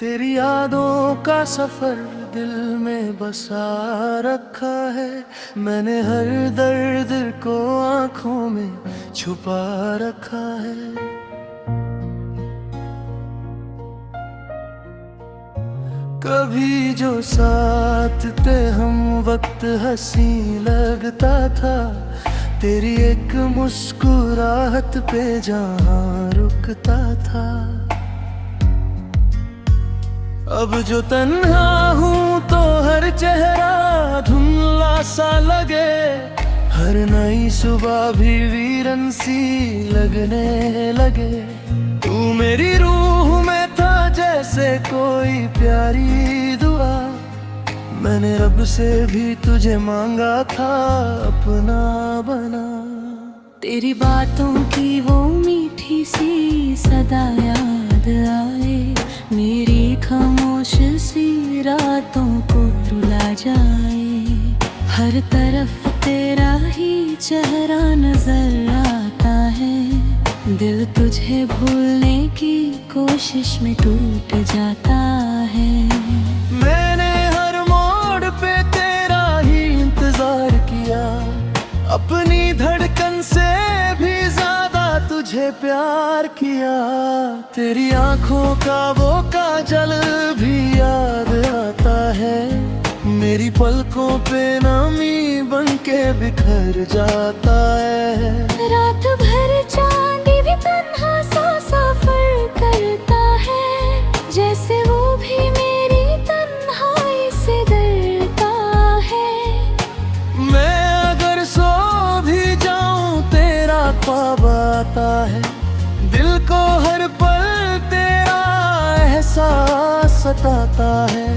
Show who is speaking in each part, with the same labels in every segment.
Speaker 1: तेरी यादों का सफर दिल में बसा रखा है। मैंने हर दर्द को आंखों में छुपा रखा है। कभी जो साथ थे हम वक्त हंसी लगता था, तेरी एक मुस्कुराहट पे जहां रुकता था। अब जो तन्हा हूँ तो हर चेहरा धुंधला सा लगे, हर नई सुबह भी वीरन सी लगने लगे। तू मेरी रूह में था जैसे कोई प्यारी दुआ, मैंने रब से भी तुझे मांगा था अपना बना।
Speaker 2: तेरी बातों की वो मीठी सी सदा याद आए, मेरी खामोश सी रातों को रुला जाए। हर तरफ तेरा ही चेहरा नजर आता है, दिल तुझे भूलने की कोशिश में टूट जाता है।
Speaker 1: मैंने हर मोड़ पे तेरा ही इंतजार किया, अपनी धड़कन से भी ज्यादा तुझे प्यार किया। तेरी आंखों का वो काजल भी याद आता है, मेरी पलकों पे नामी बनके बिखर जाता है।
Speaker 2: रात भर चांद भी तन्हा सा सफर करता है, जैसे वो भी मेरी तन्हाई से डरता है।
Speaker 1: मैं अगर सो भी जाऊं तेरा ख्वाब आता है, दिल को हर पल तेरा एहसास सताता है।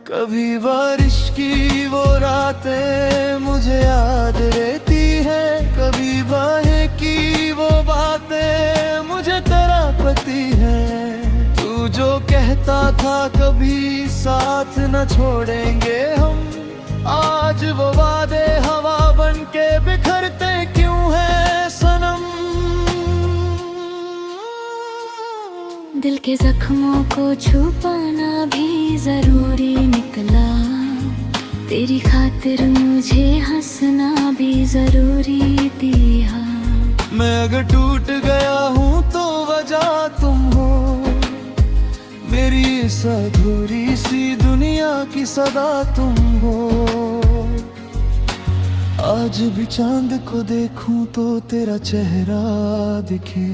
Speaker 1: कभी बारिश की वो रातें मुझे याद रहती है, कभी बाहें की वो बातें मुझे तड़पती है। तू जो कहता था कभी साथ न छोड़ेंगे हम, आज वो वादे हवा बनके बिखरते क्यों है सनम।
Speaker 2: दिल के जख्मों को छुपाना भी जरूरी निकला, तेरी खातिर मुझे हंसना भी जरूरी दिया।
Speaker 1: मैं अगर टूट गया हूँ तो वजह तुम हो, मेरी इस अधूरी सी दुनिया की सदा तुम हो। आज भी चांद को देखूं तो तेरा चेहरा दिखे,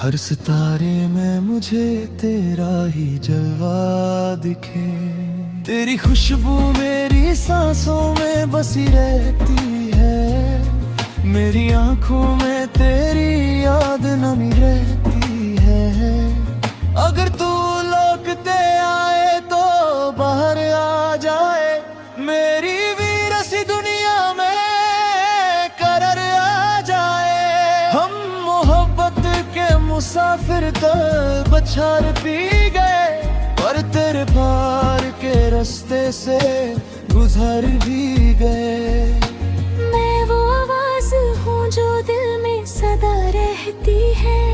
Speaker 1: हर सितारे में मुझे तेरा ही जलवा दिखे। तेरी खुशबू मेरी सांसों में बसी रहती है, मेरी आंखों में तेरी याद नमी रहती है। अगर तू लौटते आए तो बाहर आ जाए, मेरी वीरसी दुनिया में करर आ जाए। हम मोहब्बत के मुसाफिर तर बछार पी गए, पर तेरे पार के रास्ते से गुजर भी गए।
Speaker 2: मैं वो आवाज हूँ जो दिल में सदा रहती है,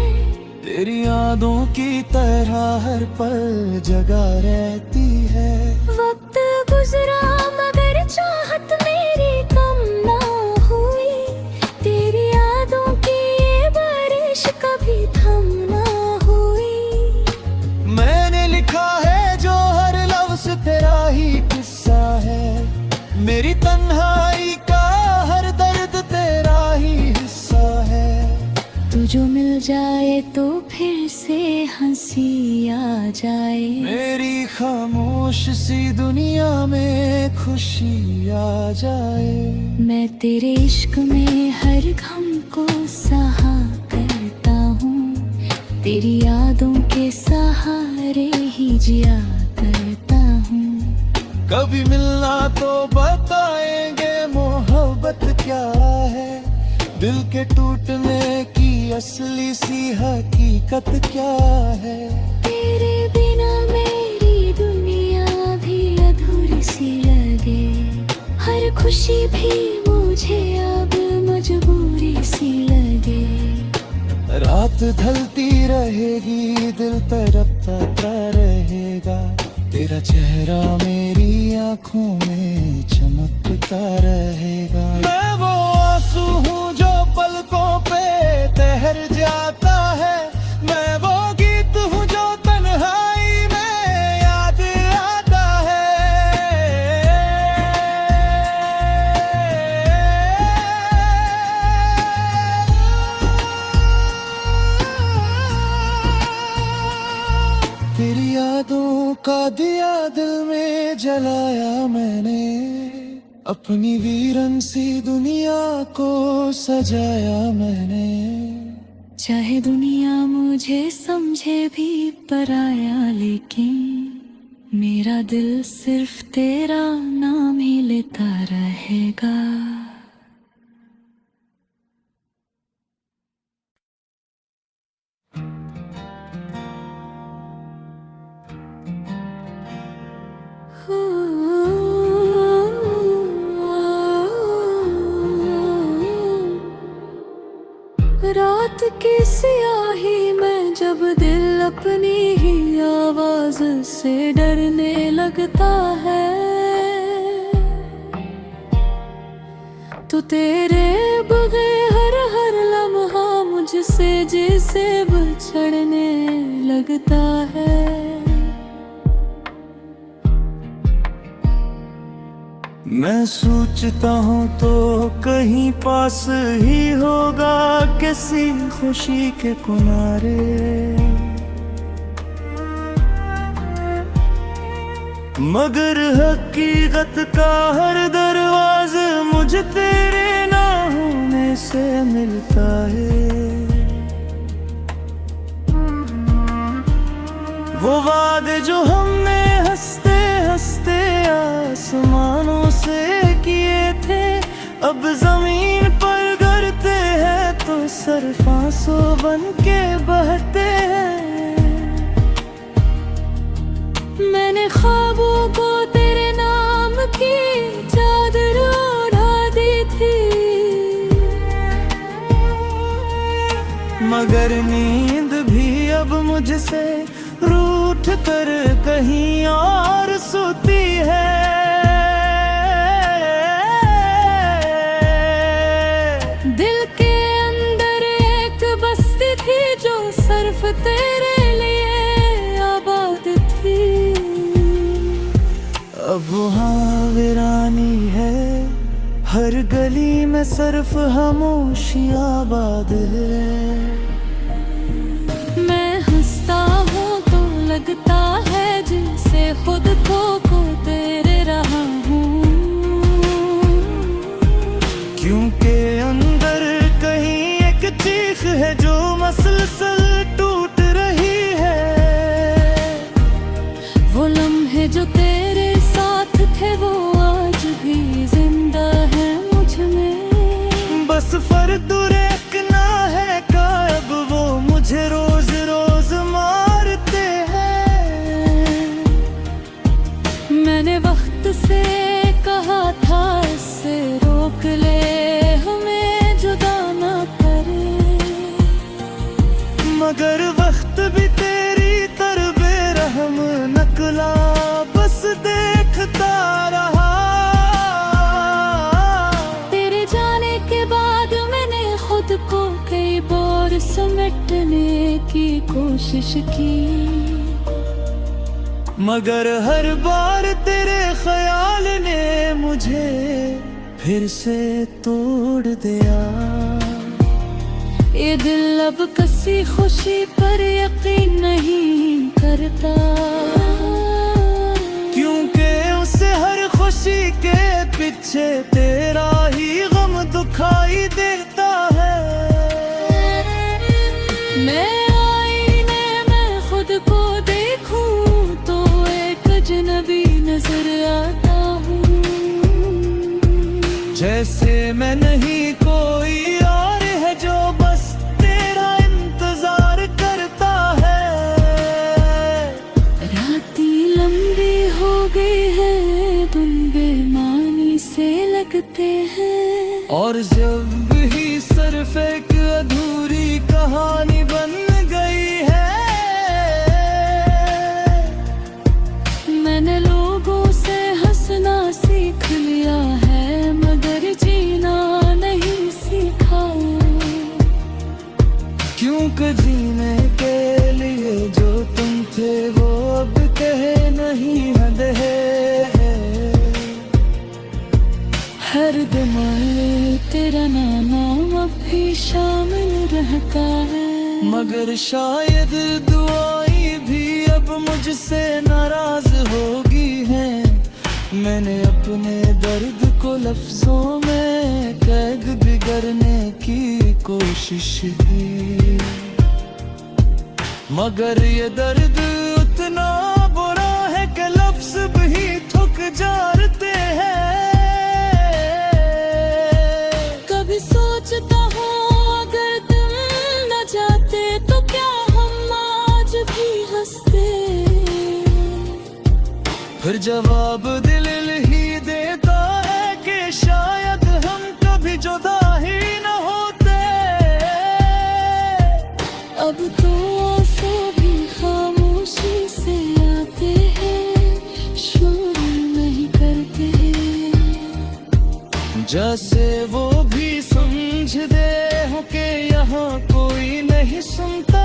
Speaker 1: तेरी यादों की तरह हर पल जगा रहती है।
Speaker 2: वक्त गुजरा मगर चाहत मेरी कम ना हुई, तेरी यादों की ये बारिश कभी थम ना हुई।
Speaker 1: मैंने लिखा है जो हर लफ्ज तेरा ही किस्सा है, मेरी तन्हाई का हर दर्द तेरा ही हिस्सा है।
Speaker 2: तू जो मिल जाए तो फिर से हंसी आ जाए,
Speaker 1: मेरी खामोश सी दुनिया में खुशी आ जाए।
Speaker 2: मैं तेरे इश्क में हर गम को सहा करता हूँ, तेरी यादों के सहारे ही जिया करता हूँ।
Speaker 1: कभी मिलना तो बताएंगे मोहब्बत क्या है, दिल के टूटने की असली सी हकीकत क्या है।
Speaker 2: तेरे बिना मेरी दुनिया भी अधूरी सी लगे, हर खुशी भी मुझे अब मजबूरी सी लगे।
Speaker 1: रात ढलती रहेगी दिल तड़पता बताता रहेगा। तेरा चेहरा मेरी आंखों में चमकता रहेगा। मैं वो आंसू हूँ जो पलकों पे तैर जाता है। मैं वो गीत हूँ जो तन्हाई में याद आता है। तेरी यादों का दिया दिल में जलाया मैंने। अपनी वीरन सी दुनिया को सजाया मैंने।
Speaker 2: चाहे दुनिया मुझे समझे भी पराया, लेकिन मेरा दिल सिर्फ तेरा नाम ही लेता रहेगा। रात की सियाही में जब दिल अपनी ही आवाज से डरने लगता है, तो तेरे बगैर हर लम्हा मुझसे जैसे बिछड़ने लगता है।
Speaker 1: मैं सोचता हूँ तो कहीं पास ही होगा किसी खुशी के किनारे। मगर हकीकत का हर दरवाज़ा मुझे तेरे ना होने से मिलता है। वो वादे जो हमने हंसते हंसते आसमानों से किए थे, अब जमीन पर गिरते हैं तो सिर्फ आंसू बन के बहते हैं।
Speaker 2: मैंने ख्वाबों को तेरे नाम की चादर ओढ़ा दी थी,
Speaker 1: मगर नींद भी अब मुझसे रूठ कर कहीं और सोती है।
Speaker 2: दिल के अंदर एक बस्ती थी जो सिर्फ तेरे लिए आबाद थी,
Speaker 1: अब वहाँ वीरानी है। हर गली में सिर्फ खामोशी आबाद है।
Speaker 2: मैं हंसता हूँ तो लगता है जैसे खुद को तेरे रहा हूँ,
Speaker 1: क्योंकि अंदर कहीं एक चीख है जो मसलसल टूट रही है।
Speaker 2: वो लम्हे जो तेरे साथ थे वो आज भी जिंदा है मुझ में।
Speaker 1: बस फर्क देखना है कब वो मुझे रोज रोज मारते हैं।
Speaker 2: मैंने वक्त से कहा था इससे रोक ले, हमें जुदा ना करे,
Speaker 1: मगर वक्त भी तेरी तरह बेरहम नकला बस देखता रहा।
Speaker 2: तेरे जाने के बाद मैंने खुद को कई बार समेटने की कोशिश की,
Speaker 1: मगर हर बार तेरे ख्याल ने मुझे फिर से तोड़ दिया।
Speaker 2: ये दिल अब किसी खुशी पर यकीन नहीं करता,
Speaker 1: क्योंकि उसे हर खुशी के पीछे तेरा ही गम दुखाई देता है।
Speaker 2: मैं आईने में खुद को देखूं तो एक अजनबी नजर आता हूँ,
Speaker 1: जैसे मैं नहीं कोई और है जो बस तेरा इंतजार करता है।
Speaker 2: राती लंबी हो गई है, दिन बेमानी से लगते हैं,
Speaker 1: और जब ही सिर्फ एक अधूरी कहानी बन गई है।
Speaker 2: हर दिमाग तेरा नाम अब भी शामिल रहता है,
Speaker 1: मगर शायद दुआएं भी अब मुझसे नाराज होगी हैं। मैंने अपने दर्द को लफ्जों में कैद बिगड़ने की कोशिश की, मगर ये दर्द उतना बुरा है कि लफ्ज भी थक जाते हैं।
Speaker 2: कभी सोचता हूँ अगर तुम न जाते तो क्या हम आज भी हंसते,
Speaker 1: फिर जवाब दिल ही देता है कि शायद हम कभी जुदा ही न होते।
Speaker 2: अब तो आंसू भी खामोशी से आते हैं, शोर नहीं करते,
Speaker 1: जैसे वो भी समझदे हो कि यहाँ कोई नहीं सुनता।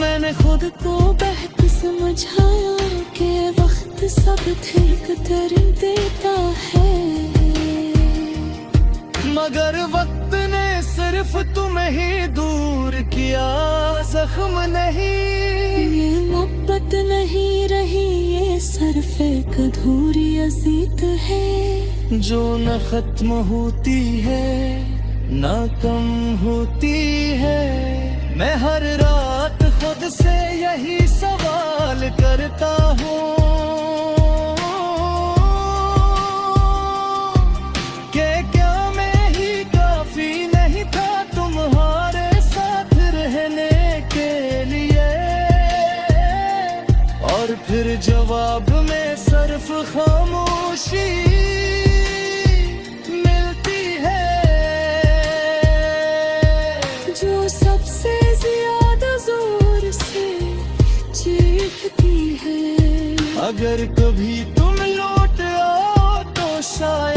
Speaker 2: मैंने खुद को बहक समझाया कि वक्त सब ठीक कर देता है,
Speaker 1: मगर वक्त ने सिर्फ तुम्हें ही दूर किया, जख्म नहीं।
Speaker 2: ये मोहब्बत नहीं रही, ये सिर्फ एक अधूरी अजीत है,
Speaker 1: जो न खत्म होती है न कम होती है। मैं हर रात खुद से यही सवाल करता हूँ कि क्या मैं ही काफी नहीं था तुम्हारे साथ रहने के लिए। और फिर जवाब में सिर्फ खामोशी मिलती है,
Speaker 2: जो सबसे ज्यादा जोर से चीखती है।
Speaker 1: अगर कभी तुम लौट आओ तो शायद